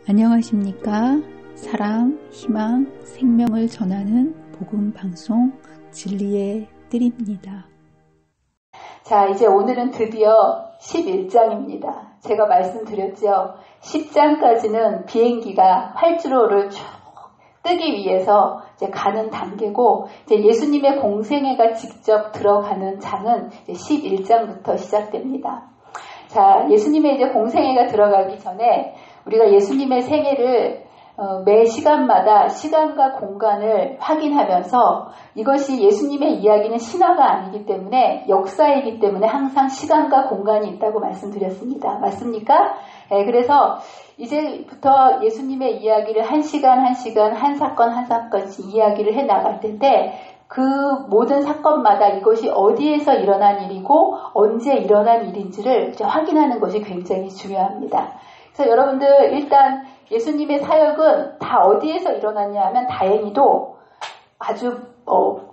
안녕하십니까? 사랑, 희망, 생명을 전하는 복음 방송 진리의 뜰입니다. 자, 이제 오늘은 드디어 11장입니다. 제가 말씀드렸죠. 10장까지는 비행기가 활주로를 쭉 뜨기 위해서 이제 가는 단계고, 이제 예수님의 공생애가 직접 들어가는 장은 이제 11장부터 시작됩니다. 자, 예수님의 이제 공생애가 들어가기 전에 우리가 예수님의 생애를 매 시간마다 시간과 공간을 확인하면서, 이것이 예수님의 이야기는 신화가 아니기 때문에 역사이기 때문에 항상 시간과 공간이 있다고 말씀드렸습니다. 맞습니까? 네, 그래서 이제부터 예수님의 이야기를 한 시간 한 시간, 한 사건 한 사건씩 이야기를 해 나갈 텐데, 그 모든 사건마다 이것이 어디에서 일어난 일이고 언제 일어난 일인지를 확인하는 것이 굉장히 중요합니다. 그래서 여러분들, 일단 예수님의 사역은 다 어디에서 일어났냐 하면, 다행히도 아주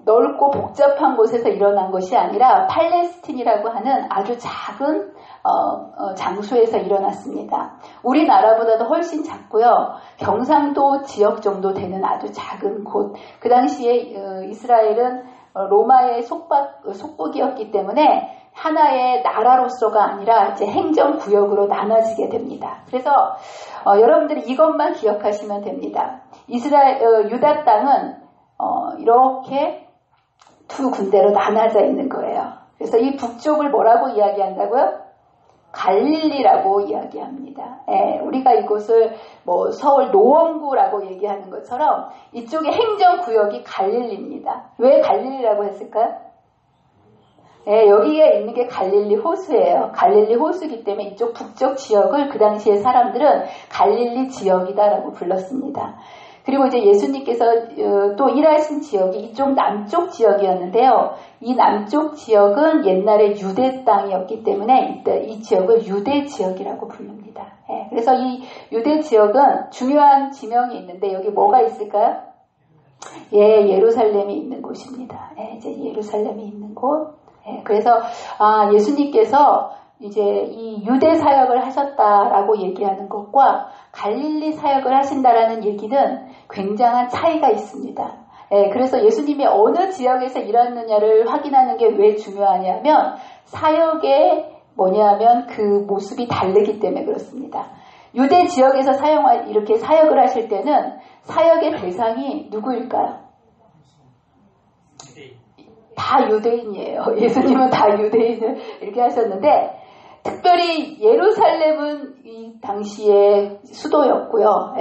넓고 복잡한 곳에서 일어난 것이 아니라 팔레스틴이라고 하는 아주 작은 장소에서 일어났습니다. 우리나라보다도 훨씬 작고요. 경상도 지역 정도 되는 아주 작은 곳. 그 당시에 이스라엘은 로마의 속국이었기 때문에 하나의 나라로서가 아니라 이제 행정구역으로 나눠지게 됩니다. 그래서 여러분들이 이것만 기억하시면 됩니다. 유다 땅은 이렇게 두 군데로 나눠져 있는 거예요. 그래서 이 북쪽을 뭐라고 이야기한다고요? 갈릴리라고 이야기합니다. 우리가 이곳을 서울 노원구라고 얘기하는 것처럼 이쪽의 행정구역이 갈릴리입니다. 왜 갈릴리라고 했을까요? 여기에 있는 게 갈릴리 호수예요. 갈릴리 호수이기 때문에 이쪽 북쪽 지역을 그 당시에 사람들은 갈릴리 지역이다라고 불렀습니다. 그리고 이제 예수님께서 또 일하신 지역이 이쪽 남쪽 지역이었는데요. 이 남쪽 지역은 옛날에 유대 땅이었기 때문에 이 지역을 유대 지역이라고 부릅니다. 그래서 이 유대 지역은 중요한 지명이 있는데, 여기 뭐가 있을까요? 예루살렘이 있는 곳입니다. 이제 예루살렘이 있는 곳. 그래서 예수님께서 이제 이 유대 사역을 하셨다라고 얘기하는 것과 갈릴리 사역을 하신다라는 얘기는 굉장한 차이가 있습니다. 그래서 예수님이 어느 지역에서 일하느냐를 확인하는 게 왜 중요하냐면, 사역의 뭐냐면 그 모습이 다르기 때문에 그렇습니다. 유대 지역에서 이렇게 사역을 하실 때는 사역의 대상이 누구일까요? 다 유대인이에요. 예수님은 다 유대인을 이렇게 하셨는데, 특별히 예루살렘은 이 당시의 수도였고요.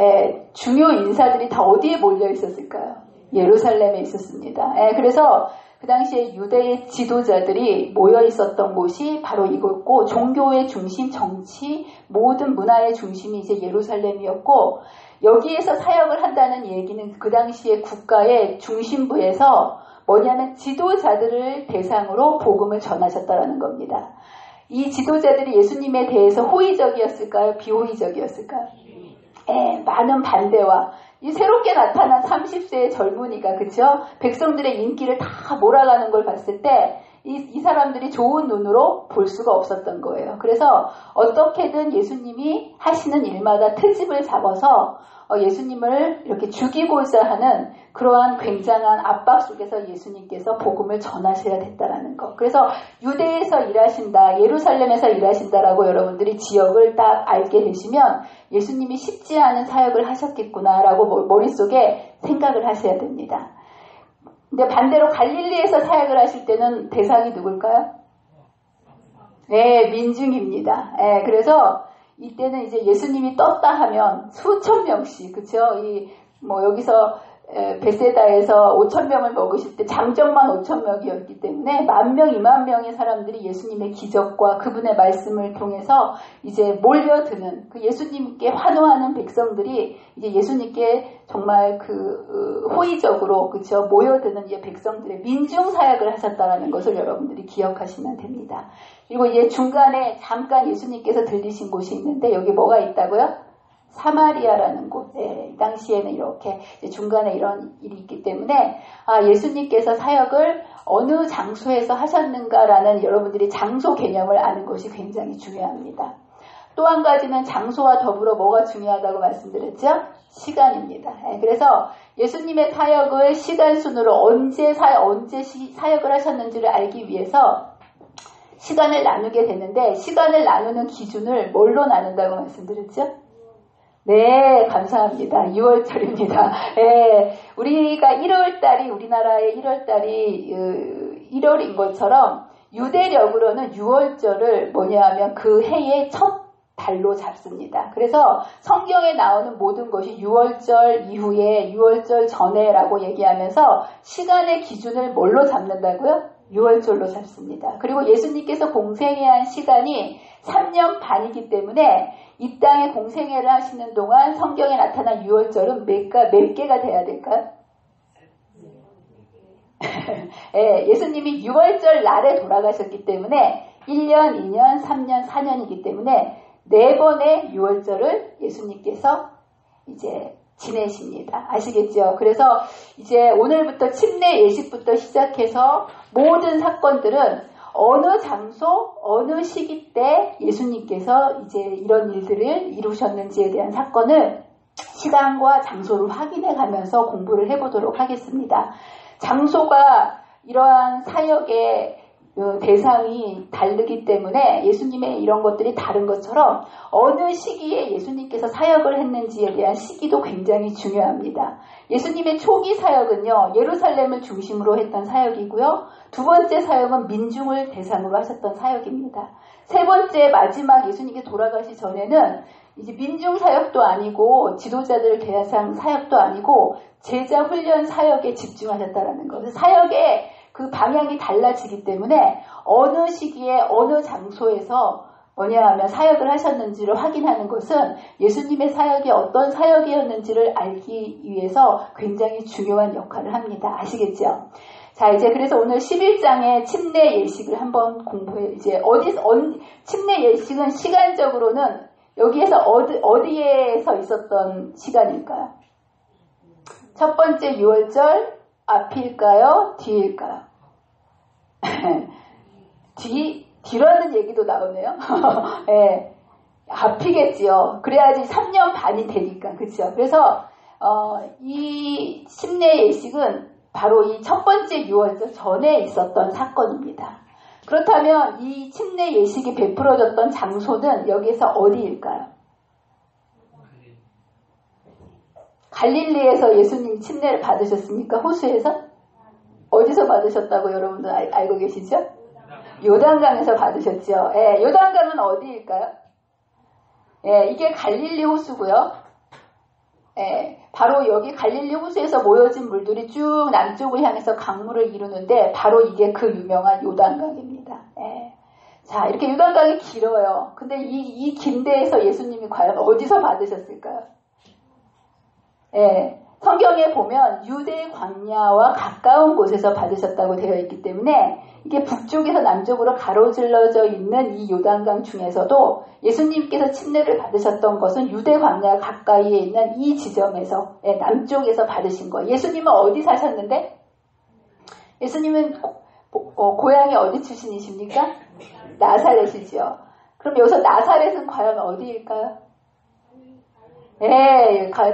중요 인사들이 다 어디에 몰려 있었을까요? 예루살렘에 있었습니다. 그래서 그 당시에 유대의 지도자들이 모여 있었던 곳이 바로 이곳고, 종교의 중심, 정치, 모든 문화의 중심이 이제 예루살렘이었고, 여기에서 사역을 한다는 얘기는 그 당시에 국가의 중심부에서 뭐냐면 지도자들을 대상으로 복음을 전하셨다라는 겁니다. 이 지도자들이 예수님에 대해서 호의적이었을까요? 비호의적이었을까요? 많은 반대와 이 새롭게 나타난 30세의 젊은이가, 그쵸? 백성들의 인기를 다 몰아가는 걸 봤을 때 이 사람들이 좋은 눈으로 볼 수가 없었던 거예요. 그래서 어떻게든 예수님이 하시는 일마다 트집을 잡아서 예수님을 이렇게 죽이고자 하는 그러한 굉장한 압박 속에서 예수님께서 복음을 전하셔야 됐다라는 것. 그래서 유대에서 일하신다, 예루살렘에서 일하신다라고 여러분들이 지역을 딱 알게 되시면 예수님이 쉽지 않은 사역을 하셨겠구나라고 머릿속에 생각을 하셔야 됩니다. 근데 반대로 갈릴리에서 사역을 하실 때는 대상이 누굴까요? 민중입니다. 그래서 이때는 이제 예수님이 떴다 하면 수천 명씩, 그쵸? 여기서 베세다에서 5,000명을 먹으실 때 장정만 5,000명이었기 때문에 10,000명, 20,000명의 사람들이 예수님의 기적과 그분의 말씀을 통해서 이제 몰려드는, 그 예수님께 환호하는 백성들이 이제 예수님께 정말 호의적으로, 그쵸? 모여드는 이제 백성들의 민중 사역을 하셨다라는 것을 여러분들이 기억하시면 됩니다. 그리고 이제 중간에 잠깐 예수님께서 들리신 곳이 있는데, 여기 뭐가 있다고요? 사마리아라는 곳. 이 당시에는 이렇게 중간에 이런 일이 있기 때문에 예수님께서 사역을 어느 장소에서 하셨는가라는 여러분들이 장소 개념을 아는 것이 굉장히 중요합니다. 또 한 가지는 장소와 더불어 뭐가 중요하다고 말씀드렸죠? 시간입니다. 그래서 예수님의 사역을 시간 순으로 언제 사역을 하셨는지를 알기 위해서 시간을 나누게 되는데 시간을 나누는 기준을 뭘로 나눈다고 말씀드렸죠? 네, 감사합니다. 6월절입니다. 우리가 1월달이 우리나라의 1월달이 1월인 것처럼 유대력으로는 6월절을 뭐냐면 그 해의 첫 달로 잡습니다. 그래서 성경에 나오는 모든 것이 6월절 이후에 6월절 전에라고 얘기하면서 시간의 기준을 뭘로 잡는다고요? 6월절로 잡습니다. 그리고 예수님께서 공생애에 한 시간이 3년 반이기 때문에 이 땅에 공생애를 하시는 동안 성경에 나타난 6월절은 몇 개가 돼야 될까요? 예수님이 6월절 날에 돌아가셨기 때문에 1년, 2년, 3년, 4년이기 때문에 4번의 6월절을 예수님께서 이제 지내십니다. 아시겠죠? 그래서 이제 오늘부터 침례 예식부터 시작해서 모든 사건들은 어느 장소, 어느 시기 때 예수님께서 이제 이런 일들을 이루셨는지에 대한 사건을 시간과 장소를 확인해 가면서 공부를 해보도록 하겠습니다. 장소가 이러한 사역의 대상이 다르기 때문에 예수님의 이런 것들이 다른 것처럼 어느 시기에 예수님께서 사역을 했는지에 대한 시기도 굉장히 중요합니다. 예수님의 초기 사역은요, 예루살렘을 중심으로 했던 사역이고요. 두 번째 사역은 민중을 대상으로 하셨던 사역입니다. 세 번째 마지막 예수님께 돌아가시 전에는 이제 민중 사역도 아니고 지도자들 대상 사역도 아니고 제자 훈련 사역에 집중하셨다는 것. 사역의 그 방향이 달라지기 때문에 어느 시기에 어느 장소에서 뭐냐 하면 사역을 하셨는지를 확인하는 것은 예수님의 사역이 어떤 사역이었는지를 알기 위해서 굉장히 중요한 역할을 합니다. 아시겠죠? 자, 이제 그래서 오늘 11장의 침례 예식을 한번 공부해. 이제 침례 예식은 시간적으로는 여기에서 어디에서 있었던 시간일까요? 첫 번째 6월절 앞일까요? 뒤일까요? 뒤라는 얘기도 나오네요. 네, 앞이겠지요. 그래야지 3년 반이 되니까. 그렇죠? 그래서 이 침례 예식은 바로 이 첫 번째 6월절 전에 있었던 사건입니다. 그렇다면 이 침례 예식이 베풀어졌던 장소는 여기에서 어디일까요? 갈릴리에서 예수님 침례를 받으셨습니까? 호수에서? 어디서 받으셨다고 여러분들 알고 계시죠? 요단강에서 받으셨죠. 요단강은 어디일까요? 이게 갈릴리 호수고요. 바로 여기 갈릴리 호수에서 모여진 물들이 쭉 남쪽을 향해서 강물을 이루는데 바로 이게 그 유명한 요단강입니다. 자, 이렇게 요단강이 길어요. 근데 이 긴 데에서 예수님이 과연 어디서 받으셨을까요? 성경에 보면 유대 광야와 가까운 곳에서 받으셨다고 되어 있기 때문에 이게 북쪽에서 남쪽으로 가로질러져 있는 이 요단강 중에서도 예수님께서 침례를 받으셨던 것은 유대 광야 가까이에 있는 이 지점에서 남쪽에서 받으신 거예요. 예수님은 어디 사셨는데? 예수님은 고향이 어디 출신이십니까? 나사렛이죠. 그럼 여기서 나사렛은 과연 어디일까요?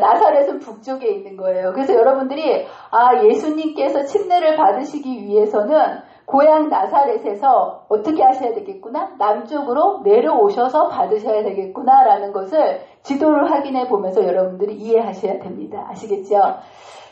나사렛은 북쪽에 있는 거예요. 그래서 여러분들이 예수님께서 침례를 받으시기 위해서는 고향 나사렛에서 어떻게 하셔야 되겠구나? 남쪽으로 내려오셔서 받으셔야 되겠구나 라는 것을 지도를 확인해 보면서 여러분들이 이해하셔야 됩니다. 아시겠죠?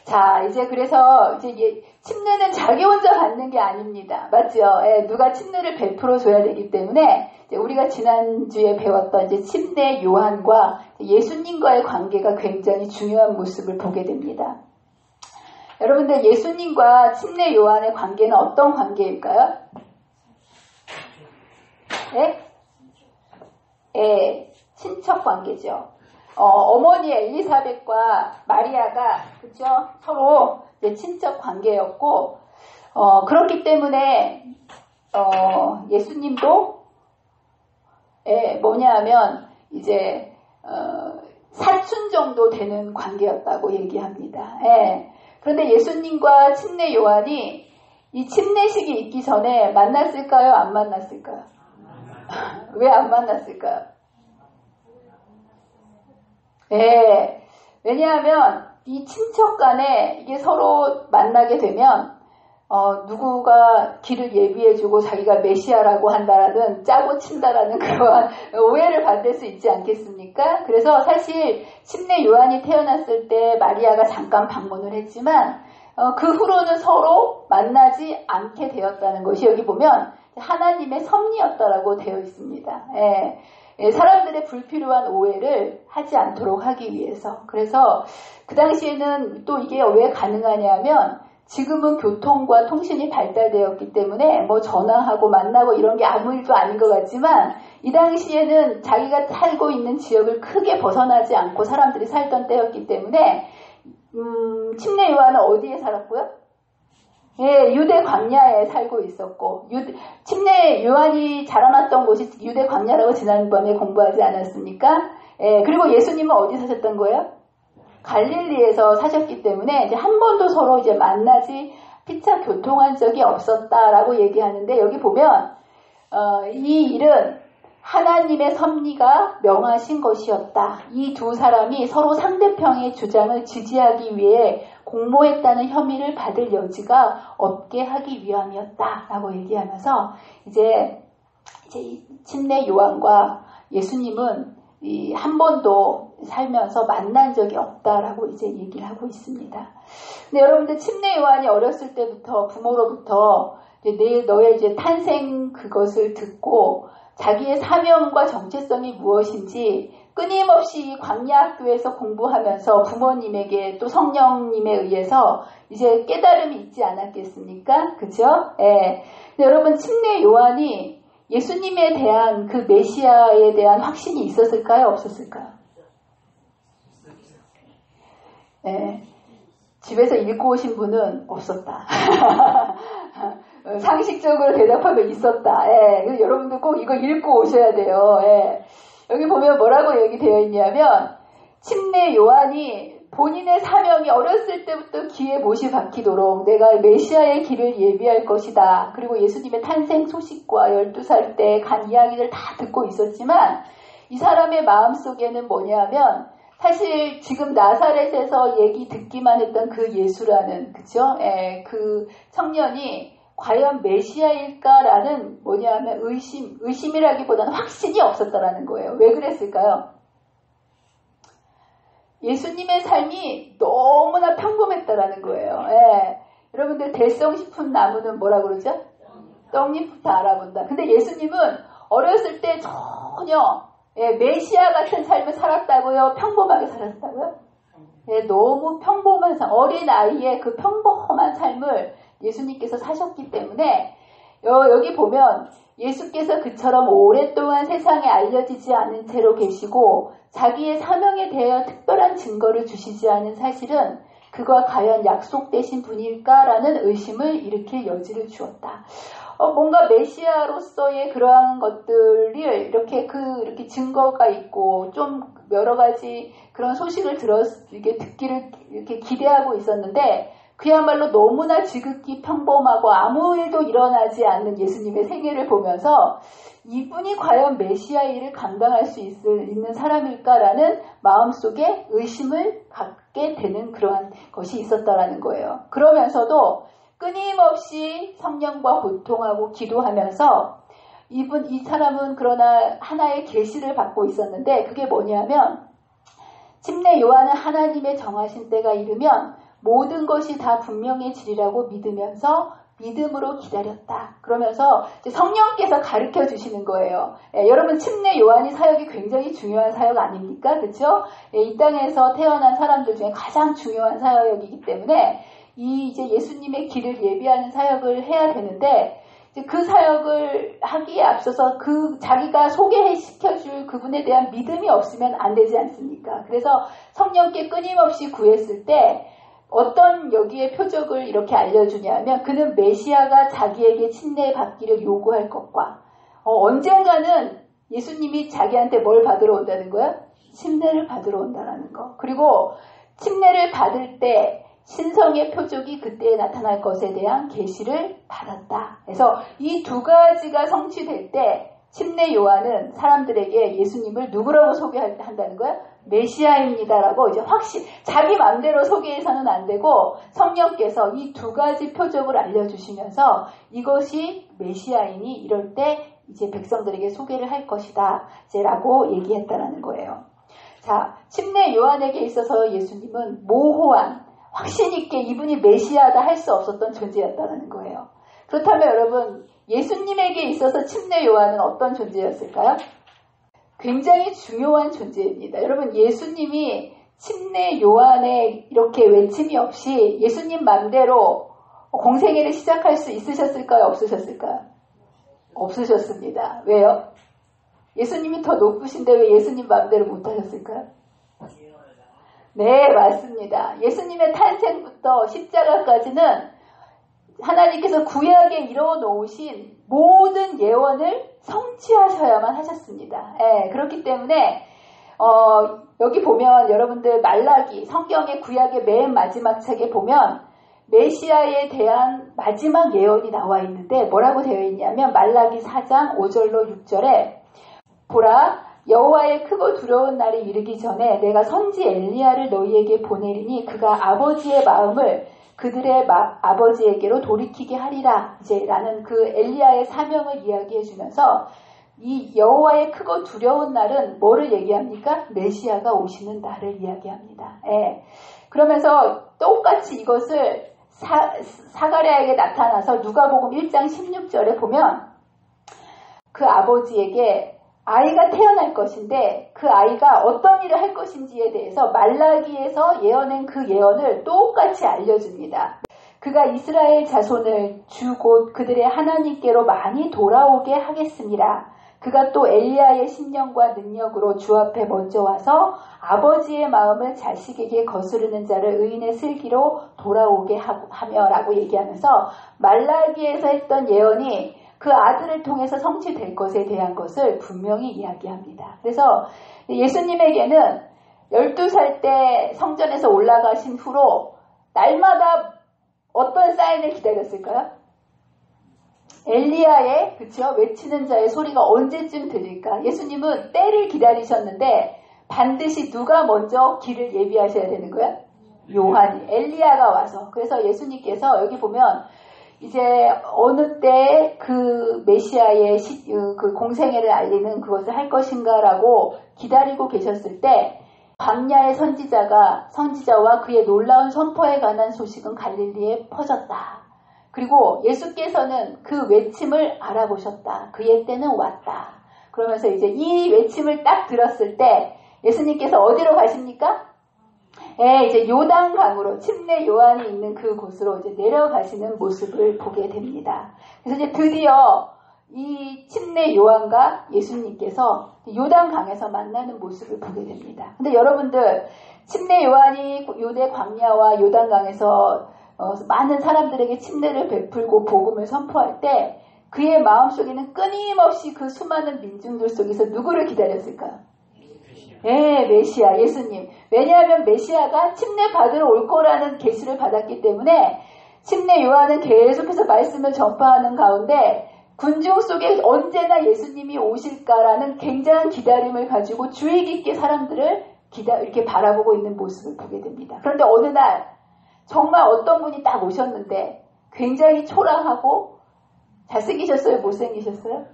자, 이제 그래서 이제 침례는 자기 혼자 받는 게 아닙니다. 맞죠? 누가 침례를 베풀어 줘야 되기 때문에 이제 우리가 지난주에 배웠던 이제 침례 요한과 예수님과의 관계가 굉장히 중요한 모습을 보게 됩니다. 여러분들 예수님과 침례 요한의 관계는 어떤 관계일까요? 친척 관계죠. 어머니 엘리사벳과 마리아가 그죠? 서로 친척 관계였고 그렇기 때문에 예수님도 뭐냐 하면 이제 사촌 정도 되는 관계였다고 얘기합니다. 그런데 예수님과 침례 요한이 이 침례식이 있기 전에 만났을까요? 안 만났을까요? 왜 안 만났을까요? 네. 왜냐하면 이 친척 간에 이게 서로 만나게 되면 누구가 길을 예비해주고 자기가 메시아라고 한다라는 짜고 친다라는 그런 오해를 받을 수 있지 않겠습니까? 그래서 사실 침례 요한이 태어났을 때 마리아가 잠깐 방문을 했지만 그 후로는 서로 만나지 않게 되었다는 것이 여기 보면 하나님의 섭리였다라고 되어 있습니다. 예, 사람들의 불필요한 오해를 하지 않도록 하기 위해서. 그래서 그 당시에는 또 이게 왜 가능하냐면 지금은 교통과 통신이 발달되었기 때문에 뭐 전화하고 만나고 이런 게 아무 일도 아닌 것 같지만 이 당시에는 자기가 살고 있는 지역을 크게 벗어나지 않고 사람들이 살던 때였기 때문에 침례 요한은 어디에 살았고요? 예, 유대 광야에 살고 있었고 침례 요한이 자라났던 곳이 유대 광야라고 지난번에 공부하지 않았습니까? 예, 그리고 예수님은 어디 사셨던 거예요? 갈릴리에서 사셨기 때문에 이제 한 번도 서로 이제 만나지 피차 교통한 적이 없었다라고 얘기하는데 여기 보면 이 일은 하나님의 섭리가 명하신 것이었다. 이 두 사람이 서로 상대편의 주장을 지지하기 위해 공모했다는 혐의를 받을 여지가 없게 하기 위함이었다라고 얘기하면서 이제 침례 요한과 예수님은 한 번도 살면서 만난 적이 없다라고 이제 얘기를 하고 있습니다. 근데 여러분들 침례 요한이 어렸을 때부터 부모로부터 이제 너의 이제 탄생 그것을 듣고 자기의 사명과 정체성이 무엇인지 끊임없이 광야 학교에서 공부하면서 부모님에게 또 성령님에 의해서 이제 깨달음이 있지 않았겠습니까? 그죠? 예. 근데 여러분 침례 요한이 예수님에 대한 그 메시아에 대한 확신이 있었을까요? 없었을까요? 예. 집에서 읽고 오신 분은 없었다. 상식적으로 대답하면 있었다. 예. 여러분들 꼭 이거 읽고 오셔야 돼요. 예. 여기 보면 뭐라고 얘기되어 있냐면 침례 요한이 본인의 사명이 어렸을 때부터 귀에 못이 박히도록 내가 메시아의 길을 예비할 것이다. 그리고 예수님의 탄생 소식과 12살 때 간 이야기를 다 듣고 있었지만 이 사람의 마음속에는 뭐냐면 사실 지금 나사렛에서 얘기 듣기만 했던 그 예수라는 그죠? 예, 그 청년이 과연 메시아일까라는 뭐냐면 의심이라기보다는 확신이 없었다라는 거예요. 왜 그랬을까요? 예수님의 삶이 너무나 평범했다라는 거예요. 예. 여러분들 대성식품 나무는 뭐라 그러죠? 떡잎부터 알아본다. 근데 예수님은 어렸을 때 전혀 메시아 같은 삶을 살았다고요? 평범하게 살았다고요? 예, 너무 평범한 삶, 어린 아이의 그 평범한 삶을 예수님께서 사셨기 때문에 여기 보면 예수께서 그처럼 오랫동안 세상에 알려지지 않은 채로 계시고 자기의 사명에 대하여 특별한 증거를 주시지 않은 사실은 그가 과연 약속되신 분일까라는 의심을 일으킬 여지를 주었다. 뭔가 메시아로서의 그러한 것들이 이렇게 증거가 있고 좀 여러 가지 그런 소식을 듣기를 이렇게 기대하고 있었는데 그야말로 너무나 지극히 평범하고 아무 일도 일어나지 않는 예수님의 생애를 보면서 이분이 과연 메시아의 일을 감당할 수 있는 사람일까라는 마음속에 의심을 갖게 되는 그러한 것이 있었다라는 거예요. 그러면서도 끊임없이 성령과 고통하고 기도하면서 이 사람은 그러나 하나의 계시를 받고 있었는데 그게 뭐냐면 침례 요한은 하나님의 정하신 때가 이르면 모든 것이 다 분명해지리라고 믿으면서 믿음으로 기다렸다. 그러면서 성령께서 가르쳐 주시는 거예요. 여러분 침례 요한이 사역이 굉장히 중요한 사역 아닙니까? 그렇죠? 이 땅에서 태어난 사람들 중에 가장 중요한 사역이기 때문에 이제 예수님의 길을 예비하는 사역을 해야 되는데 그 사역을 하기에 앞서서 자기가 소개시켜줄 그분에 대한 믿음이 없으면 안 되지 않습니까? 그래서 성령께 끊임없이 구했을 때 어떤 여기에 표적을 이렇게 알려주냐면 그는 메시아가 자기에게 침례받기를 요구할 것과 언젠가는 예수님이 자기한테 뭘 받으러 온다는 거야? 침례를 받으러 온다는 거. 그리고 침례를 받을 때 신성의 표적이 그때에 나타날 것에 대한 계시를 받았다. 그래서 이 두 가지가 성취될 때 침례 요한은 사람들에게 예수님을 누구라고 소개한다는 거야? 메시아입니다라고 이제 자기 마음대로 소개해서는 안 되고 성령께서 이 두 가지 표적을 알려주시면서 이것이 메시아이니 이럴 때 이제 백성들에게 소개를 할 것이다 라고 얘기했다라는 거예요. 자, 침례 요한에게 있어서 예수님은 모호한 확신 있게 이분이 메시아다 할 수 없었던 존재였다는 거예요. 그렇다면 여러분 예수님에게 있어서 침례 요한은 어떤 존재였을까요? 굉장히 중요한 존재입니다. 여러분 예수님이 침례 요한의 이렇게 외침이 없이 예수님 맘대로 공생애를 시작할 수 있으셨을까요? 없으셨을까요? 없으셨습니다. 왜요? 예수님이 더 높으신데 왜 예수님 맘대로 못하셨을까요? 네, 맞습니다. 예수님의 탄생부터 십자가까지는 하나님께서 구약에 이루어 놓으신 모든 예언을 성취하셔야만 하셨습니다. 예, 그렇기 때문에 여기 보면 여러분들 말라기 성경의 구약의 맨 마지막 책에 보면 메시아에 대한 마지막 예언이 나와 있는데 뭐라고 되어 있냐면 말라기 4장 5절로 6절에 보라 여호와의 크고 두려운 날이 이르기 전에 내가 선지 엘리야를 너희에게 보내리니 그가 아버지의 마음을 그들의 아버지에게로 돌이키게 하리라 이제 라는 그 엘리야의 사명을 이야기해 주면서 이 여호와의 크고 두려운 날은 뭐를 얘기합니까? 메시아가 오시는 날을 이야기합니다. 예. 그러면서 똑같이 이것을 사가랴에게 나타나서 누가복음 1장 16절에 보면 그 아버지에게 아이가 태어날 것인데 그 아이가 어떤 일을 할 것인지에 대해서 말라기에서 예언한 그 예언을 똑같이 알려줍니다. 그가 이스라엘 자손을 주 곧 그들의 하나님께로 많이 돌아오게 하겠습니다. 그가 또 엘리야의 신령과 능력으로 주 앞에 먼저 와서 아버지의 마음을 자식에게 거스르는 자를 의인의 슬기로 돌아오게 하며라고 얘기하면서 말라기에서 했던 예언이 그 아들을 통해서 성취될 것에 대한 것을 분명히 이야기합니다. 그래서 예수님에게는 12살 때 성전에서 올라가신 후로 날마다 어떤 사인을 기다렸을까요? 엘리야의 외치는 자의 소리가 언제쯤 들릴까? 예수님은 때를 기다리셨는데 반드시 누가 먼저 길을 예비하셔야 되는 거야? 요한이, 엘리야가 와서. 그래서 예수님께서 여기 보면 이제 어느 때 그 메시아의 그 공생애를 알리는 그것을 할 것인가라고 기다리고 계셨을 때 광야의 선지자와 그의 놀라운 선포에 관한 소식은 갈릴리에 퍼졌다. 그리고 예수께서는 그 외침을 알아보셨다. 그의 때는 왔다. 그러면서 이제 이 외침을 딱 들었을 때 예수님께서 어디로 가십니까? 이제 요단강으로 침례 요한이 있는 그 곳으로 이제 내려가시는 모습을 보게 됩니다. 그래서 이제 드디어 이 침례 요한과 예수님께서 요단강에서 만나는 모습을 보게 됩니다. 근데 여러분들 침례 요한이 요대 광야와 요단강에서 많은 사람들에게 침례를 베풀고 복음을 선포할 때 그의 마음속에는 끊임없이 그 수많은 민중들 속에서 누구를 기다렸을까요? 메시아, 예수님. 왜냐하면 메시아가 침례 받으러 올 거라는 계시를 받았기 때문에 침례 요한은 계속해서 말씀을 전파하는 가운데 군중 속에 언제나 예수님이 오실까라는 굉장한 기다림을 가지고 주의 깊게 사람들을 이렇게 바라보고 있는 모습을 보게 됩니다. 그런데 어느 날 정말 어떤 분이 딱 오셨는데 굉장히 초라하고 잘생기셨어요? 못생기셨어요?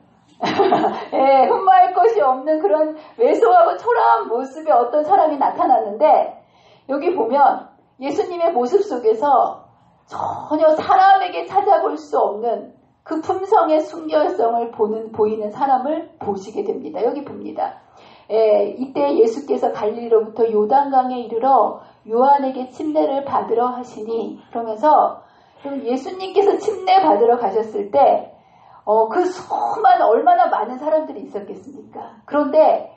흠모할 것이 없는 그런 왜소하고 초라한 모습의 어떤 사람이 나타났는데 여기 보면 예수님의 모습 속에서 전혀 사람에게 찾아볼 수 없는 그 품성의 순결성을 보이는 사람을 보시게 됩니다. 여기 봅니다. 이때 예수께서 갈릴리로부터 요단강에 이르러 요한에게 침례를 받으러 하시니 그러면서 예수님께서 침례 받으러 가셨을 때 그 수많은 얼마나 많은 사람들이 있었겠습니까? 그런데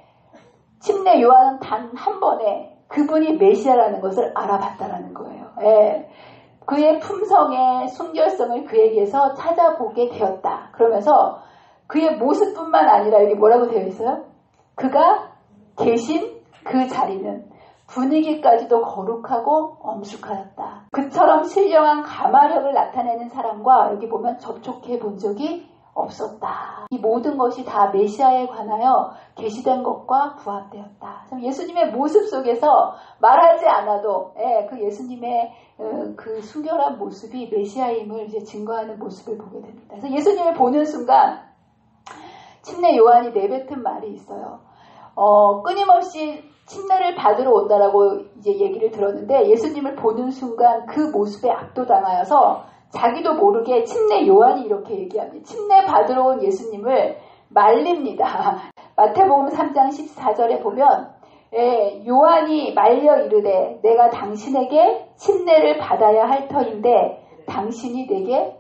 침례 요한은 단 한 번에 그분이 메시아라는 것을 알아봤다라는 거예요. 그의 품성의 순결성을 그에게서 찾아보게 되었다. 그러면서 그의 모습뿐만 아니라 여기 뭐라고 되어 있어요? 그가 계신 그 자리는 분위기까지도 거룩하고 엄숙하였다. 그처럼 신령한 가마력을 나타내는 사람과 여기 보면 접촉해 본 적이 없었다. 이 모든 것이 다 메시아에 관하여 계시된 것과 부합되었다. 예수님의 모습 속에서 말하지 않아도 그 예수님의 그 순결한 모습이 메시아임을 이제 증거하는 모습을 보게 됩니다. 그래서 예수님을 보는 순간 침례 요한이 내뱉은 말이 있어요. 끊임없이 침례를 받으러 온다라고 이제 얘기를 들었는데 예수님을 보는 순간 그 모습에 압도당하여서 자기도 모르게 침례 요한이 이렇게 얘기합니다. 침례 받으러 온 예수님을 말립니다. 마태복음 3장 14절에 보면 요한이 말려 이르되 내가 당신에게 침례를 받아야 할 터인데 당신이 내게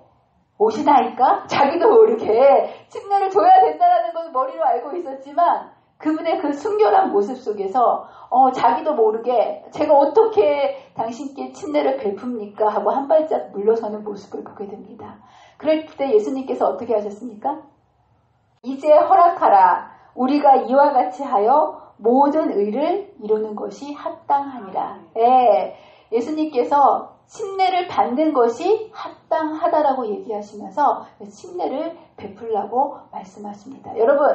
오시나이까? 자기도 모르게 침례를 줘야 된다는 건 머리로 알고 있었지만 그분의 그 순결한 모습 속에서 자기도 모르게 제가 어떻게 당신께 침례를 베풉니까? 하고 한 발짝 물러서는 모습을 보게 됩니다. 그럴 때 예수님께서 어떻게 하셨습니까? 이제 허락하라. 우리가 이와 같이 하여 모든 의를 이루는 것이 합당하니라. 예수님께서 침례를 받는 것이 합당하다라고 얘기하시면서 침례를 베풀라고 말씀하십니다. 여러분,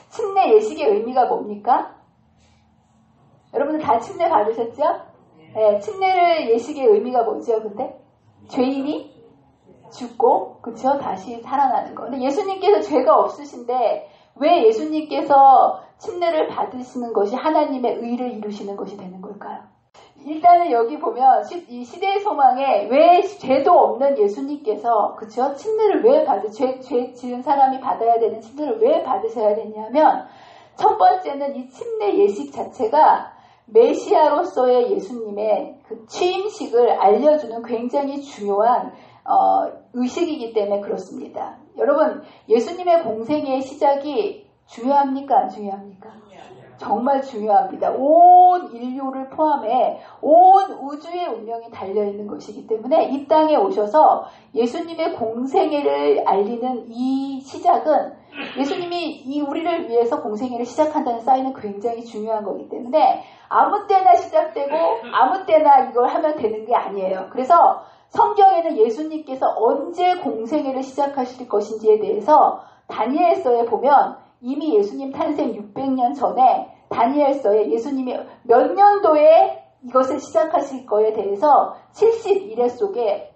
침례 예식의 의미가 뭡니까? 여러분들 다 침례 받으셨죠? 침례 예식의 의미가 뭐죠? 근데 죄인이 죽고 그쵸? 다시 살아나는 거. 근데 예수님께서 죄가 없으신데 왜 예수님께서 침례를 받으시는 것이 하나님의 의를 이루시는 것이 되는 걸까요? 일단은 여기 보면 이 시대의 소망에 왜 죄도 없는 예수님께서 그쵸? 침례를 왜 죄 지은 사람이 받아야 되는 침례를 왜 받으셔야 되냐면 첫 번째는 이 침례 예식 자체가 메시아로서의 예수님의 그 취임식을 알려주는 굉장히 중요한 의식이기 때문에 그렇습니다. 여러분, 예수님의 공생의 시작이 중요합니까? 안 중요합니까? 정말 중요합니다. 온 인류를 포함해 온 우주의 운명이 달려있는 것이기 때문에 이 땅에 오셔서 예수님의 공생애를 알리는 이 시작은 예수님이 우리를 위해서 공생애를 시작한다는 사인은 굉장히 중요한 거기 때문에 아무 때나 시작되고 아무 때나 이걸 하면 되는 게 아니에요. 그래서 성경에는 예수님께서 언제 공생애를 시작하실 것인지에 대해서 다니엘서에 보면 이미 예수님 탄생 600년 전에 다니엘서에 예수님이 몇 년도에 이것을 시작하실 거에 대해서 71회 속에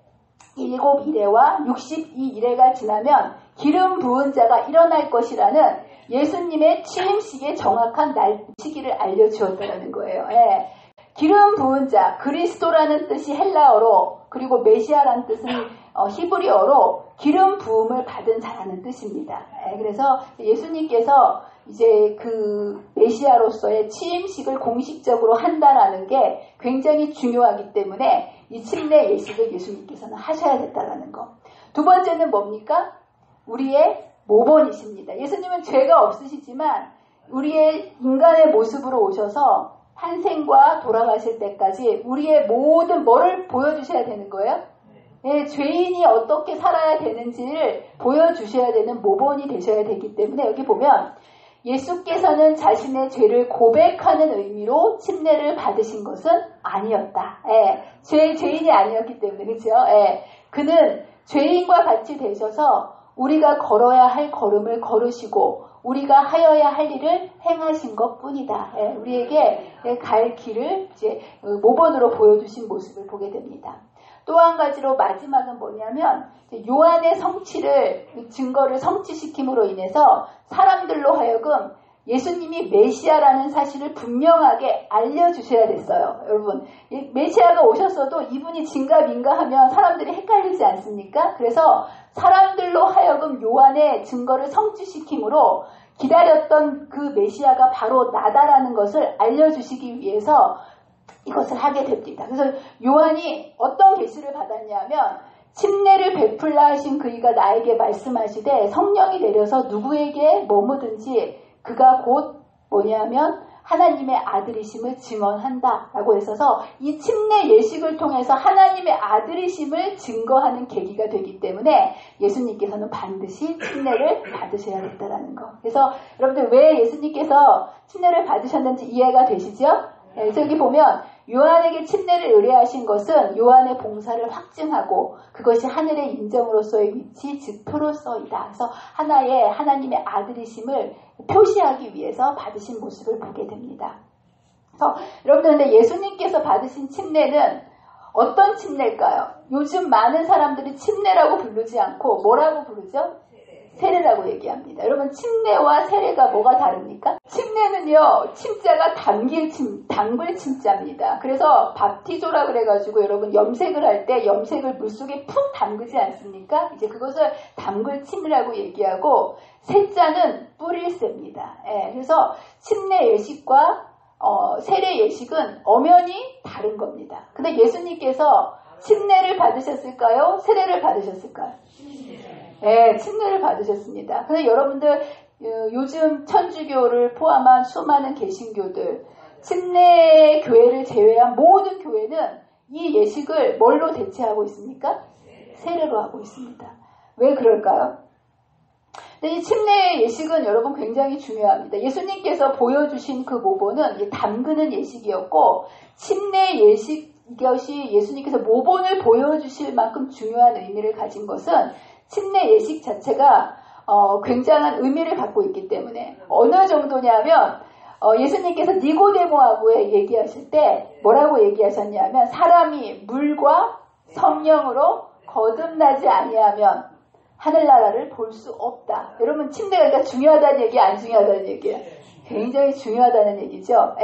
7일에와 62일에가 지나면 기름 부은 자가 일어날 것이라는 예수님의 취임식의 정확한 시기를 알려주었다는 거예요. 기름 부은 자, 그리스도라는 뜻이 헬라어로 그리고 메시아라는 뜻은 히브리어로 기름 부음을 받은 자라는 뜻입니다. 그래서 예수님께서 이제 그 메시아로서의 취임식을 공식적으로 한다라는 게 굉장히 중요하기 때문에 이 침례 예식을 예수님께서는 하셔야 됐다라는 거. 두 번째는 뭡니까? 우리의 모본이십니다. 예수님은 죄가 없으시지만 우리의 인간의 모습으로 오셔서 탄생과 돌아가실 때까지 우리의 모든 뭐를 보여주셔야 되는 거예요? 죄인이 어떻게 살아야 되는지를 보여주셔야 되는 모본이 되셔야 되기 때문에 여기 보면 예수께서는 자신의 죄를 고백하는 의미로 침례를 받으신 것은 아니었다. 죄인이 아니었기 때문에 그렇죠? 그는 죄인과 같이 되셔서 우리가 걸어야 할 걸음을 걸으시고 우리가 하여야 할 일을 행하신 것뿐이다. 우리에게 갈 길을 이제 모본으로 보여주신 모습을 보게 됩니다. 또 한 가지로 마지막은 뭐냐면 요한의 성취를 증거를 성취시킴으로 인해서 사람들로 하여금 예수님이 메시아라는 사실을 분명하게 알려주셔야 됐어요. 여러분, 메시아가 오셨어도 이분이 진가민가 하면 사람들이 헷갈리지 않습니까? 그래서 사람들로 하여금 요한의 증거를 성취시킴으로 기다렸던 그 메시아가 바로 나다라는 것을 알려주시기 위해서 이것을 하게 됩니다. 그래서 요한이 어떤 계시를 받았냐면 침례를 베풀라 하신 그이가 나에게 말씀하시되 성령이 내려서 누구에게 머무든지 그가 곧 뭐냐면 하나님의 아들이심을 증언한다라고 했어서 이 침례 예식을 통해서 하나님의 아들이심을 증거하는 계기가 되기 때문에 예수님께서는 반드시 침례를 받으셔야 됐다라는 거. 그래서 여러분들 왜 예수님께서 침례를 받으셨는지 이해가 되시죠? 그래서 여기 보면 요한에게 침례를 의뢰하신 것은 요한의 봉사를 확증하고 그것이 하늘의 인정으로서의 위치, 즉 표로서이다. 그래서 하나의 하나님의 아들이심을 표시하기 위해서 받으신 모습을 보게 됩니다. 그래서 여러분들 근데 예수님께서 받으신 침례는 어떤 침례일까요? 요즘 많은 사람들이 침례라고 부르지 않고 뭐라고 부르죠? 세례라고 얘기합니다. 여러분 침례와 세례가 뭐가 다릅니까? 침례는요, 침자가 담글 침자입니다. 그래서 밥티조라 그래가지고 여러분 염색을 할 때 염색을 물속에 푹 담그지 않습니까? 이제 그것을 담글 침이라고 얘기하고 세자는 뿌릴 세입니다. 그래서 침례 예식과 세례 예식은 엄연히 다른 겁니다. 근데 예수님께서 침례를 받으셨을까요? 세례를 받으셨을까요? 네, 침례를 받으셨습니다. 근데 여러분들 요즘 천주교를 포함한 수많은 개신교들 침례 교회를 제외한 모든 교회는 이 예식을 뭘로 대체하고 있습니까? 세례로 하고 있습니다. 왜 그럴까요? 근데 이 침례 예식은 여러분 굉장히 중요합니다. 예수님께서 보여주신 그 모본은 담그는 예식이었고 침례 예식 이것이 예수님께서 모본을 보여주실 만큼 중요한 의미를 가진 것은 침례 예식 자체가 굉장한 의미를 갖고 있기 때문에 어느 정도냐면 예수님께서 니고데모하고 얘기하실 때 뭐라고 얘기하셨냐면 사람이 물과 성령으로 거듭나지 아니하면 하늘나라를 볼 수 없다. 여러분 침례가 그러니까 중요하다는 얘기 안 중요하다는 얘기예요. 굉장히 중요하다는 얘기죠.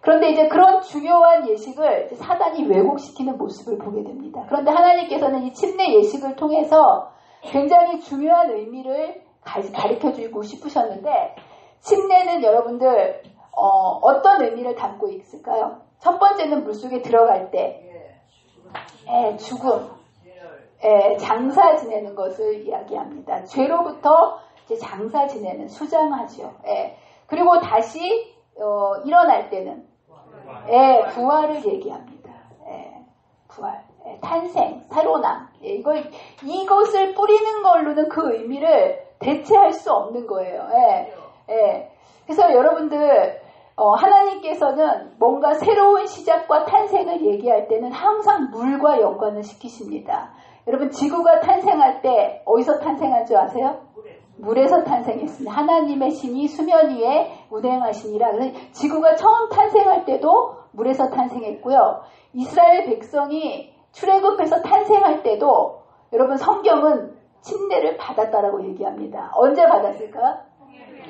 그런데 이제 그런 중요한 예식을 사단이 왜곡시키는 모습을 보게 됩니다. 그런데 하나님께서는 이 침례 예식을 통해서 굉장히 중요한 의미를 가르쳐주고 싶으셨는데 침례는 여러분들 어떤 의미를 담고 있을까요? 첫 번째는 물속에 들어갈 때 죽음, 장사 지내는 것을 이야기합니다. 죄로부터 이제 장사 지내는 수장하죠. 그리고 다시 일어날 때는 부활을 얘기합니다. 부활. 탄생, 살아남. 이것을 뿌리는 걸로는 그 의미를 대체할 수 없는 거예요. 그래서 여러분들, 하나님께서는 뭔가 새로운 시작과 탄생을 얘기할 때는 항상 물과 연관을 시키십니다. 여러분, 지구가 탄생할 때 어디서 탄생한 줄 아세요? 물에서 탄생했습니다. 하나님의 신이 수면 위에 운행하시니라. 그래서 지구가 처음 탄생할 때도 물에서 탄생했고요. 이스라엘 백성이 출애굽해서 탄생할 때도 여러분 성경은 침례를 받았다라고 얘기합니다. 언제 받았을까?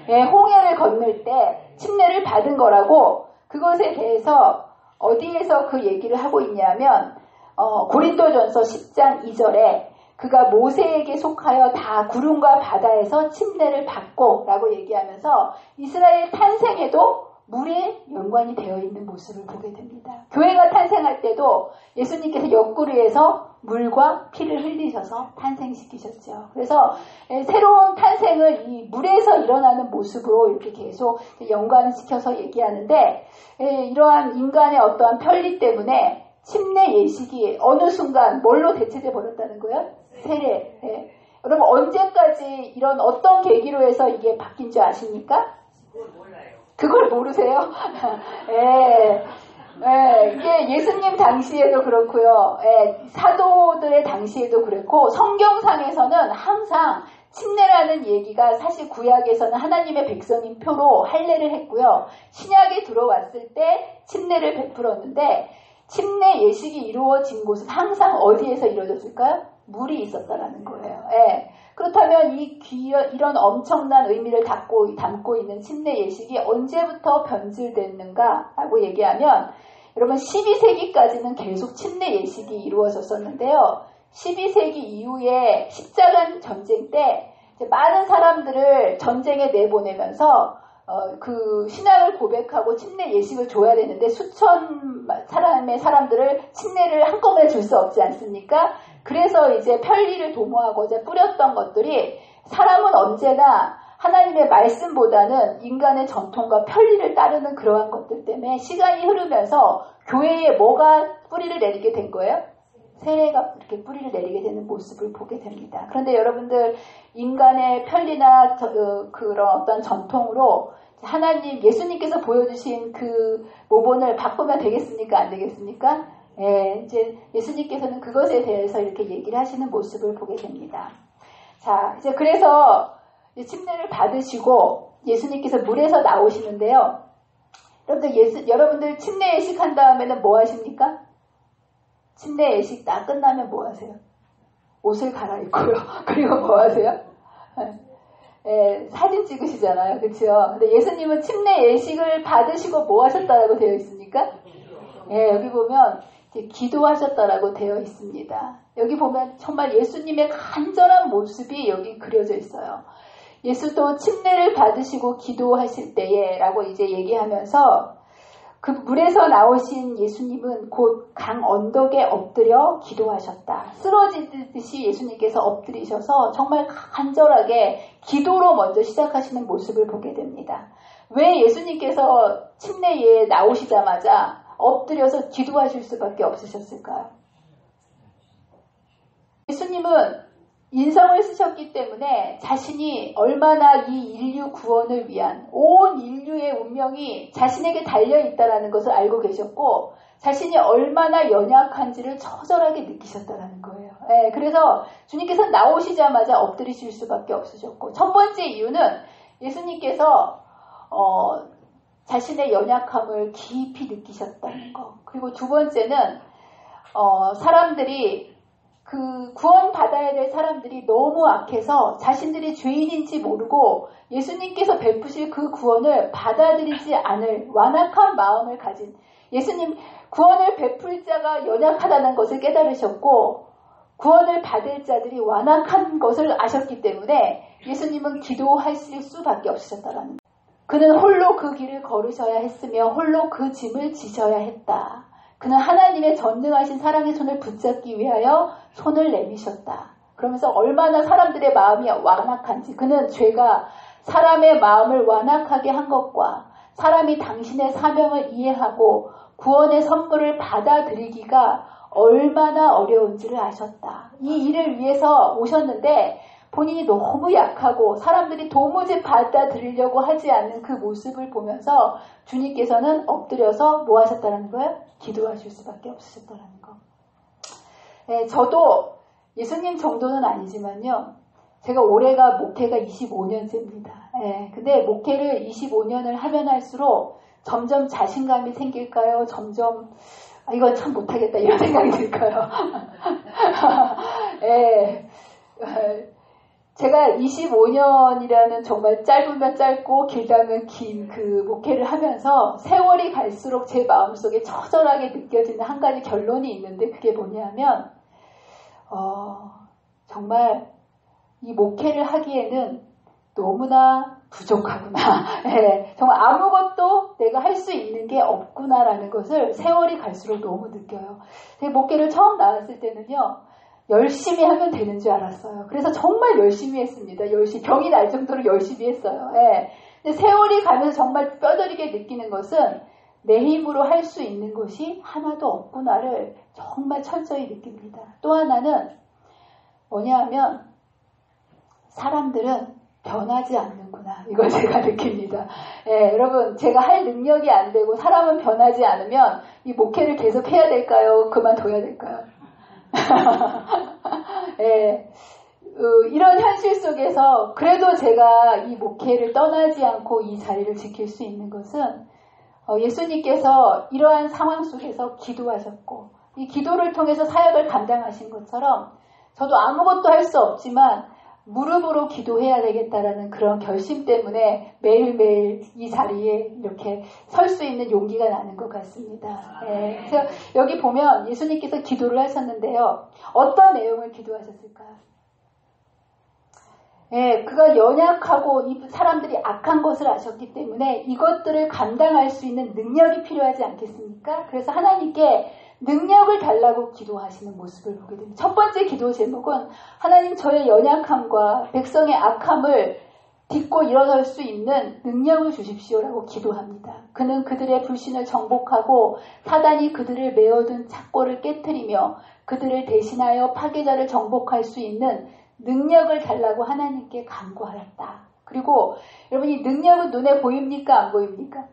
홍해를 건널 때 침례를 받은 거라고 그것에 대해서 어디에서 그 얘기를 하고 있냐면 고린도전서 10장 2절에 그가 모세에게 속하여 다 구름과 바다에서 침례를 받고 라고 얘기하면서 이스라엘 탄생에도 물에 연관이 되어 있는 모습을 보게 됩니다. 교회가 탄생할 때도 예수님께서 옆구리에서 물과 피를 흘리셔서 탄생시키셨죠. 그래서 새로운 탄생을 이 물에서 일어나는 모습으로 이렇게 계속 연관시켜서 얘기하는데 이러한 인간의 어떠한 편리 때문에 침례 예식이 어느 순간 뭘로 대체돼 버렸다는 거예요? 세례. 여러분 언제까지 이런 어떤 계기로 해서 이게 바뀐 줄 아십니까? 그걸 모르세요? 이게 예수님 당시에도 그렇고요. 사도들의 당시에도 그렇고 성경상에서는 항상 침례라는 얘기가 사실 구약에서는 하나님의 백성인 표로 할례를 했고요. 신약에 들어왔을 때 침례를 베풀었는데 침례 예식이 이루어진 곳은 항상 어디에서 이루어졌을까요? 물이 있었다라는 거예요. 그렇다면 이런 엄청난 의미를 담고 있는 침례 예식이 언제부터 변질됐는가라고 얘기하면 여러분 12세기까지는 계속 침례 예식이 이루어졌었는데요. 12세기 이후에 십자가 전쟁 때 많은 사람들을 전쟁에 내보내면서 그 신앙을 고백하고 침례 예식을 줘야 되는데 수천 사람의 사람들을 침례를 한꺼번에 줄 수 없지 않습니까? 그래서 이제 편리를 도모하고자 뿌렸던 것들이 사람은 언제나 하나님의 말씀보다는 인간의 전통과 편리를 따르는 그러한 것들 때문에 시간이 흐르면서 교회에 뭐가 뿌리를 내리게 된 거예요? 세례가 이렇게 뿌리를 내리게 되는 모습을 보게 됩니다. 그런데 여러분들 인간의 편리나 그런 어떤 전통으로 하나님, 예수님께서 보여주신 그 모본을 바꾸면 되겠습니까? 안 되겠습니까? 예, 이제 예수님께서는 그것에 대해서 이렇게 얘기를 하시는 모습을 보게 됩니다. 자, 이제 그래서 침례를 받으시고 예수님께서 물에서 나오시는데요. 여러분들 침례 예식한 다음에는 뭐 하십니까? 침례 예식 다 끝나면 뭐 하세요? 옷을 갈아입고요. 그리고 뭐 하세요? 사진 찍으시잖아요. 그렇죠? 근데 예수님은 침례 예식을 받으시고 뭐 하셨다라고 되어 있습니까? 여기 보면 기도하셨다라고 되어 있습니다. 여기 보면 정말 예수님의 간절한 모습이 여기 그려져 있어요. 예수도 침례를 받으시고 기도하실 때에 라고 이제 얘기하면서 그 물에서 나오신 예수님은 곧 강 언덕에 엎드려 기도하셨다. 쓰러지듯이 예수님께서 엎드리셔서 정말 간절하게 기도로 먼저 시작하시는 모습을 보게 됩니다. 왜 예수님께서 침례에 나오시자마자 엎드려서 기도하실 수밖에 없으셨을까요? 예수님은 인성을 쓰셨기 때문에 자신이 얼마나 이 인류 구원을 위한 온 인류의 운명이 자신에게 달려있다는 것을 알고 계셨고 자신이 얼마나 연약한지를 처절하게 느끼셨다는 거예요. 그래서 주님께서 나오시자마자 엎드리실 수밖에 없으셨고 첫 번째 이유는 예수님께서 자신의 연약함을 깊이 느끼셨다는 거. 그리고 두 번째는 사람들이 그 구원받아야 될 사람들이 너무 악해서 자신들이 죄인인지 모르고 예수님께서 베푸실 그 구원을 받아들이지 않을 완악한 마음을 가진 예수님 구원을 베풀 자가 연약하다는 것을 깨달으셨고 구원을 받을 자들이 완악한 것을 아셨기 때문에 예수님은 기도하실 수밖에 없으셨다는 거예요. 그는 홀로 그 길을 걸으셔야 했으며 홀로 그 짐을 지셔야 했다. 그는 하나님의 전능하신 사랑의 손을 붙잡기 위하여 손을 내미셨다. 그러면서 얼마나 사람들의 마음이 완악한지 그는 죄가 사람의 마음을 완악하게 한 것과 사람이 당신의 사명을 이해하고 구원의 선물을 받아들이기가 얼마나 어려운지를 아셨다. 이 일을 위해서 오셨는데 본인이 너무 약하고 사람들이 도무지 받아들이려고 하지 않는 그 모습을 보면서 주님께서는 엎드려서 뭐 하셨다는 거예요? 기도하실 수밖에 없으셨다는 거. 저도 예수님 정도는 아니지만요. 제가 올해가 목회가 25년째입니다. 근데 목회를 25년을 하면 할수록 점점 자신감이 생길까요? 점점 이건 참 못하겠다 이런 생각이 들까요? 제가 25년이라는 정말 짧으면 짧고 길다면 긴 그 목회를 하면서 세월이 갈수록 제 마음속에 처절하게 느껴지는 한 가지 결론이 있는데 그게 뭐냐면 정말 이 목회를 하기에는 너무나 부족하구나. 정말 아무것도 내가 할 수 있는 게 없구나라는 것을 세월이 갈수록 너무 느껴요. 목회를 처음 나왔을 때는요. 열심히 하면 되는 줄 알았어요. 그래서 정말 열심히 했습니다. 병이 날 정도로 열심히 했어요. 근데 세월이 가면서 정말 뼈저리게 느끼는 것은 내 힘으로 할 수 있는 것이 하나도 없구나를 정말 철저히 느낍니다. 또 하나는 뭐냐 하면 사람들은 변하지 않는구나. 이걸 제가 느낍니다. 여러분 제가 할 능력이 안 되고 사람은 변하지 않으면 이 목회를 계속 해야 될까요? 그만둬야 될까요? 이런 현실 속에서 그래도 제가 이 목회를 떠나지 않고 이 자리를 지킬 수 있는 것은 예수님께서 이러한 상황 속에서 기도하셨고 이 기도를 통해서 사역을 감당하신 것처럼 저도 아무것도 할 수 없지만 무릎으로 기도해야 되겠다라는 그런 결심 때문에 매일매일 이 자리에 이렇게 설 수 있는 용기가 나는 것 같습니다. 그래서 여기 보면 예수님께서 기도를 하셨는데요. 어떤 내용을 기도하셨을까요? 그가 연약하고 이 사람들이 악한 것을 아셨기 때문에 이것들을 감당할 수 있는 능력이 필요하지 않겠습니까? 그래서 하나님께 능력을 달라고 기도하시는 모습을 보게 됩니다. 첫 번째 기도 제목은 하나님 저의 연약함과 백성의 악함을 딛고 일어설 수 있는 능력을 주십시오라고 기도합니다. 그는 그들의 불신을 정복하고 사단이 그들을 메어둔 착고를 깨트리며 그들을 대신하여 파괴자를 정복할 수 있는 능력을 달라고 하나님께 간구하였다. 그리고 여러분이 능력은 눈에 보입니까? 안 보입니까?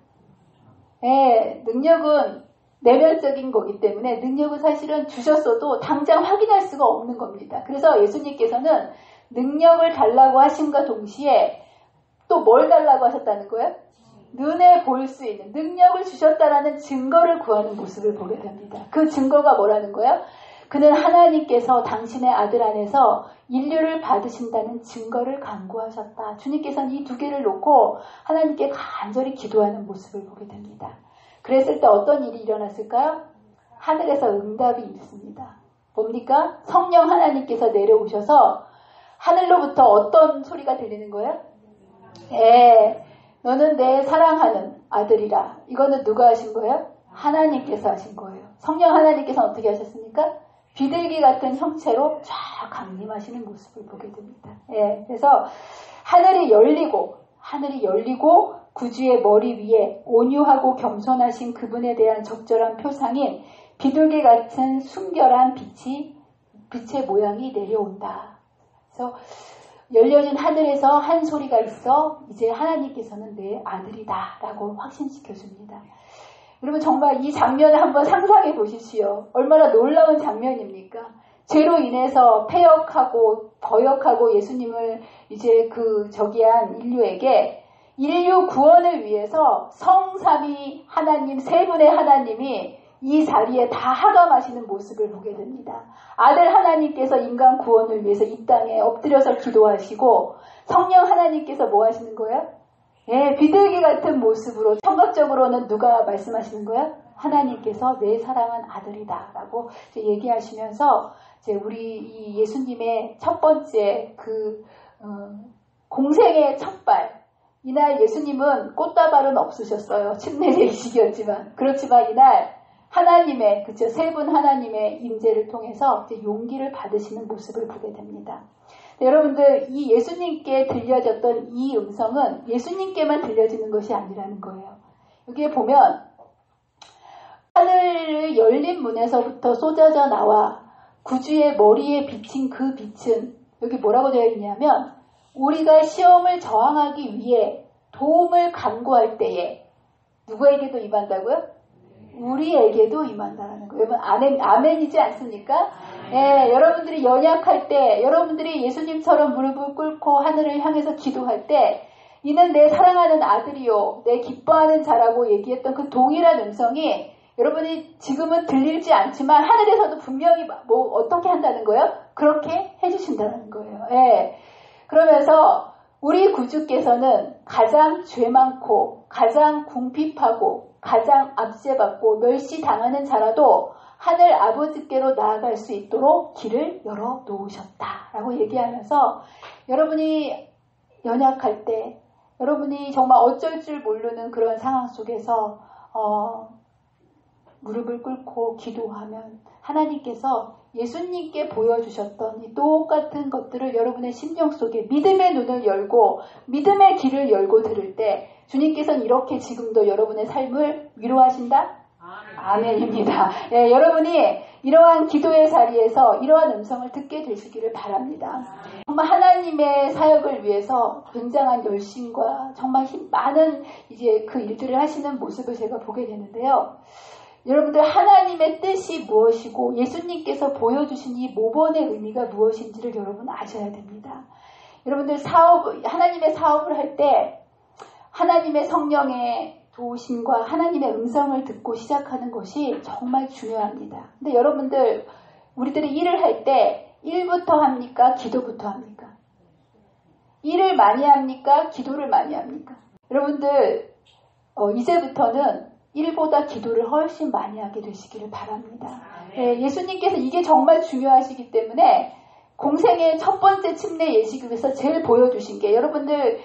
예, 능력은 내면적인 거기 때문에 능력은 사실은 주셨어도 당장 확인할 수가 없는 겁니다. 그래서 예수님께서는 능력을 달라고 하심과 동시에 또 뭘 달라고 하셨다는 거예요? 눈에 보일 수 있는 능력을 주셨다라는 증거를 구하는 모습을 보게 됩니다. 그 증거가 뭐라는 거예요? 그는 하나님께서 당신의 아들 안에서 인류를 받으신다는 증거를 강구하셨다. 주님께서는 이 두 개를 놓고 하나님께 간절히 기도하는 모습을 보게 됩니다. 그랬을 때 어떤 일이 일어났을까요? 하늘에서 응답이 있습니다. 뭡니까? 성령 하나님께서 내려오셔서 하늘로부터 어떤 소리가 들리는 거예요? 너는 내 사랑하는 아들이라. 이거는 누가 하신 거예요? 하나님께서 하신 거예요. 성령 하나님께서 어떻게 하셨습니까? 비둘기 같은 형체로 쫙 강림하시는 모습을 보게 됩니다. 그래서 하늘이 열리고 구주의 머리 위에 온유하고 겸손하신 그분에 대한 적절한 표상인 비둘기 같은 순결한 빛의 모양이 내려온다. 그래서 열려진 하늘에서 한 소리가 있어 이제 하나님께서는 내 아들이다 라고 확신시켜 줍니다. 여러분 정말 이 장면을 한번 상상해 보십시오. 얼마나 놀라운 장면입니까? 죄로 인해서 폐역하고 거역하고 예수님을 이제 저기한 인류에게 인류 구원을 위해서 성삼위 하나님 세 분의 하나님이 이 자리에 다 하감하시는 모습을 보게 됩니다. 아들 하나님께서 인간 구원을 위해서 이 땅에 엎드려서 기도하시고 성령 하나님께서 뭐 하시는 거예요? 비둘기 같은 모습으로 청각적으로는 누가 말씀하시는 거예요? 하나님께서 내 사랑한 아들이다 라고 얘기하시면서 이제 우리 이 예수님의 첫 번째 공생의 첫발 이날 예수님은 꽃다발은 없으셨어요. 침례제식이었지만 그렇지만 이날 하나님의 세 분 하나님의 임재를 통해서 이제 용기를 받으시는 모습을 보게 됩니다. 여러분들 이 예수님께 들려졌던 이 음성은 예수님께만 들려지는 것이 아니라는 거예요. 여기에 보면 하늘 열린 문에서부터 쏟아져 나와 구주의 머리에 비친 그 빛은 여기 뭐라고 되어 있냐면 우리가 시험을 저항하기 위해 도움을 간구할 때에 누구에게도 임한다고요? 우리에게도 임한다는 거예요. 여러분 아멘이지 않습니까? 여러분들이 연약할 때 여러분들이 예수님처럼 무릎을 꿇고 하늘을 향해서 기도할 때 이는 내 사랑하는 아들이요 내 기뻐하는 자라고 얘기했던 그 동일한 음성이 여러분이 지금은 들리지 않지만 하늘에서도 분명히 어떻게 한다는 거예요? 그렇게 해주신다는 거예요. 그러면서 우리 구주께서는 가장 죄 많고 가장 궁핍하고 가장 압제받고 멸시당하는 자라도 하늘 아버지께로 나아갈 수 있도록 길을 열어 놓으셨다라고 얘기하면서 여러분이 연약할 때 여러분이 정말 어쩔 줄 모르는 그런 상황 속에서 무릎을 꿇고 기도하면 하나님께서 예수님께 보여주셨던 이 똑같은 것들을 여러분의 심령 속에 믿음의 눈을 열고 믿음의 길을 열고 들을 때 주님께서는 이렇게 지금도 여러분의 삶을 위로하신다? 아멘입니다. 여러분이 이러한 기도의 자리에서 이러한 음성을 듣게 되시기를 바랍니다. 정말 하나님의 사역을 위해서 굉장한 열심과 정말 많은 이제 그 일들을 하시는 모습을 제가 보게 되는데요. 여러분들 하나님의 뜻이 무엇이고 예수님께서 보여주신 이 모범의 의미가 무엇인지를 여러분 아셔야 됩니다. 여러분들 하나님의 사업을 할 때 하나님의 성령의 도우심과 하나님의 음성을 듣고 시작하는 것이 정말 중요합니다. 근데 여러분들 우리들이 일을 할 때 일부터 합니까? 기도부터 합니까? 일을 많이 합니까? 기도를 많이 합니까? 여러분들 이제부터는 일보다 기도를 훨씬 많이 하게 되시기를 바랍니다. 예수님께서 이게 정말 중요하시기 때문에 공생의 첫 번째 침례 예식에서 제일 보여주신 게 여러분들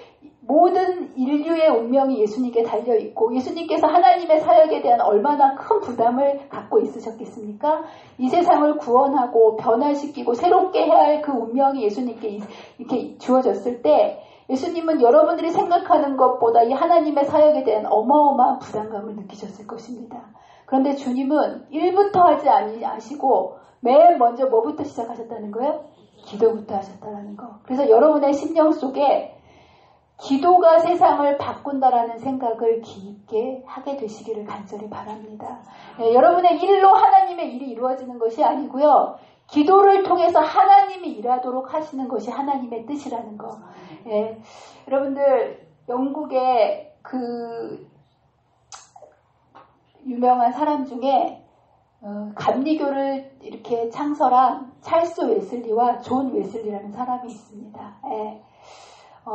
모든 인류의 운명이 예수님께 달려있고 예수님께서 하나님의 사역에 대한 얼마나 큰 부담을 갖고 있으셨겠습니까? 이 세상을 구원하고 변화시키고 새롭게 해야 할 그 운명이 예수님께 이렇게 주어졌을 때 예수님은 여러분들이 생각하는 것보다 이 하나님의 사역에 대한 어마어마한 부담감을 느끼셨을 것입니다. 그런데 주님은 일부터 하지 아니시고 맨 먼저 뭐부터 시작하셨다는 거예요? 기도부터 하셨다는 거. 그래서 여러분의 심령 속에 기도가 세상을 바꾼다라는 생각을 깊게 하게 되시기를 간절히 바랍니다. 여러분의 일로 하나님의 일이 이루어지는 것이 아니고요. 기도를 통해서 하나님이 일하도록 하시는 것이 하나님의 뜻이라는 거. 여러분들 영국의 그 유명한 사람 중에 감리교를 이렇게 창설한 찰스 웨슬리와 존 웨슬리라는 사람이 있습니다.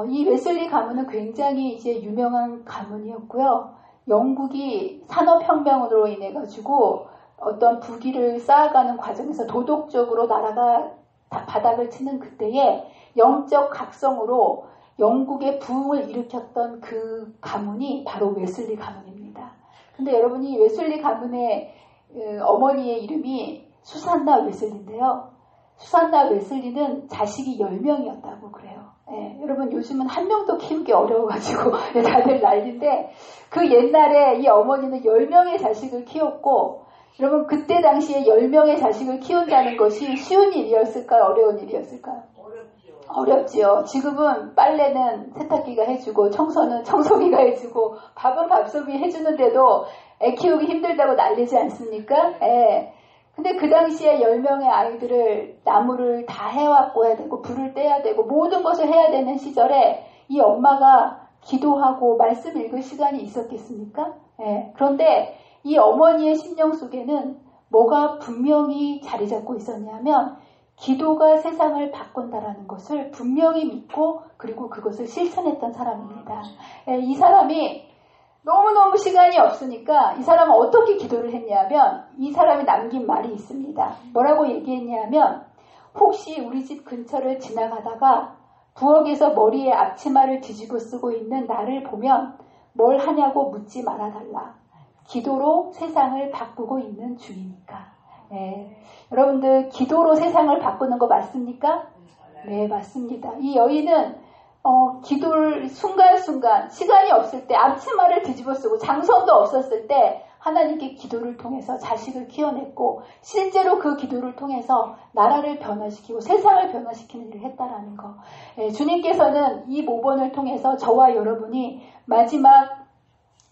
이 웨슬리 가문은 굉장히 이제 유명한 가문이었고요. 영국이 산업혁명으로 인해 가지고 어떤 부귀를 쌓아가는 과정에서 도덕적으로 나라가 바닥을 치는 그때에 영적 각성으로 영국의 부흥을 일으켰던 그 가문이 바로 웨슬리 가문입니다. 근데 여러분이 웨슬리 가문의 어머니의 이름이 수산나 웨슬리인데요. 수산나 웨슬리는 자식이 10명이었다고 그래요. 여러분 요즘은 한 명도 키우기 어려워가지고 다들 난리인데 그 옛날에 이 어머니는 10명의 자식을 키웠고 여러분 그때 당시에 10명의 자식을 키운다는 것이 쉬운 일이었을까요? 어려운 일이었을까요? 어렵지요. 지금은 빨래는 세탁기가 해주고 청소는 청소기가 해주고 밥은 밥솥이 해주는데도 애 키우기 힘들다고 난리지 않습니까? 근데 그 당시에 10명의 아이들을 나무를 다 해왔고 해야 되고 불을 떼야 되고 모든 것을 해야 되는 시절에 이 엄마가 기도하고 말씀 읽을 시간이 있었겠습니까? 그런데 이 어머니의 심령 속에는 뭐가 분명히 자리 잡고 있었냐면 기도가 세상을 바꾼다라는 것을 분명히 믿고 그리고 그것을 실천했던 사람입니다. 이 사람이 너무너무 시간이 없으니까 이 사람은 어떻게 기도를 했냐면 이 사람이 남긴 말이 있습니다. 뭐라고 얘기했냐면 혹시 우리 집 근처를 지나가다가 부엌에서 머리에 앞치마를 뒤집어 쓰고 있는 나를 보면 뭘 하냐고 묻지 말아달라. 기도로 세상을 바꾸고 있는 중이니까. 여러분들 기도로 세상을 바꾸는 거 맞습니까? 네, 맞습니다. 이 여인은 기도를 순간순간 시간이 없을 때 앞치마를 뒤집어 쓰고 장선도 없었을 때 하나님께 기도를 통해서 자식을 키워냈고 실제로 그 기도를 통해서 나라를 변화시키고 세상을 변화시키는 일을 했다라는 거. 주님께서는 이 모본을 통해서 저와 여러분이 마지막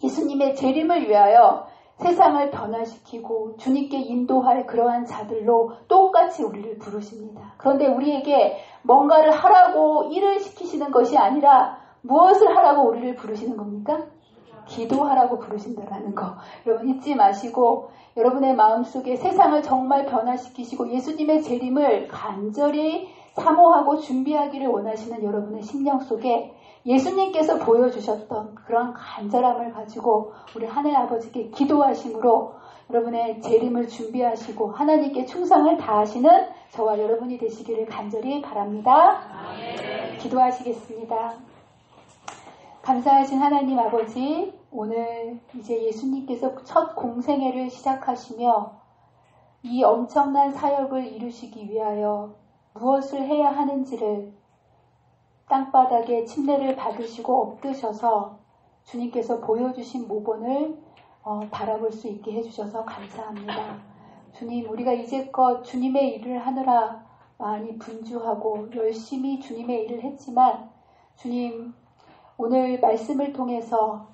예수님의 재림을 위하여 세상을 변화시키고 주님께 인도할 그러한 자들로 똑같이 우리를 부르십니다. 그런데 우리에게 뭔가를 하라고 일을 시키시는 것이 아니라 무엇을 하라고 우리를 부르시는 겁니까? 기도하라고 부르신다라는 거. 여러분 잊지 마시고 여러분의 마음속에 세상을 정말 변화시키시고 예수님의 재림을 간절히 사모하고 준비하기를 원하시는 여러분의 심령 속에 예수님께서 보여주셨던 그런 간절함을 가지고 우리 하늘 아버지께 기도하심으로 여러분의 재림을 준비하시고 하나님께 충성을 다하시는 저와 여러분이 되시기를 간절히 바랍니다. 기도하시겠습니다. 감사하신 하나님 아버지, 오늘 이제 예수님께서 첫 공생애를 시작하시며 이 엄청난 사역을 이루시기 위하여 무엇을 해야 하는지를 땅바닥에 침례를 받으시고 엎드셔서 주님께서 보여주신 모본을 바라볼 수 있게 해주셔서 감사합니다. 주님, 우리가 이제껏 주님의 일을 하느라 많이 분주하고 열심히 주님의 일을 했지만 주님, 오늘 말씀을 통해서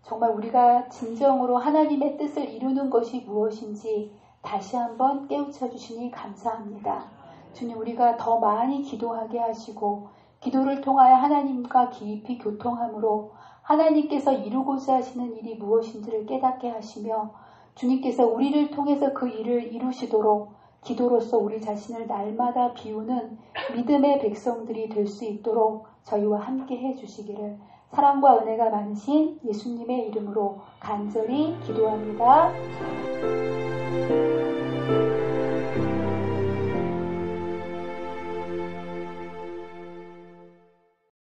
정말 우리가 진정으로 하나님의 뜻을 이루는 것이 무엇인지 다시 한번 깨우쳐 주시니 감사합니다. 주님, 우리가 더 많이 기도하게 하시고 기도를 통하여 하나님과 깊이 교통함으로 하나님께서 이루고자 하시는 일이 무엇인지를 깨닫게 하시며 주님께서 우리를 통해서 그 일을 이루시도록 기도로서 우리 자신을 날마다 비우는 믿음의 백성들이 될 수 있도록 저희와 함께 해주시기를 사랑과 은혜가 많으신 예수님의 이름으로 간절히 기도합니다.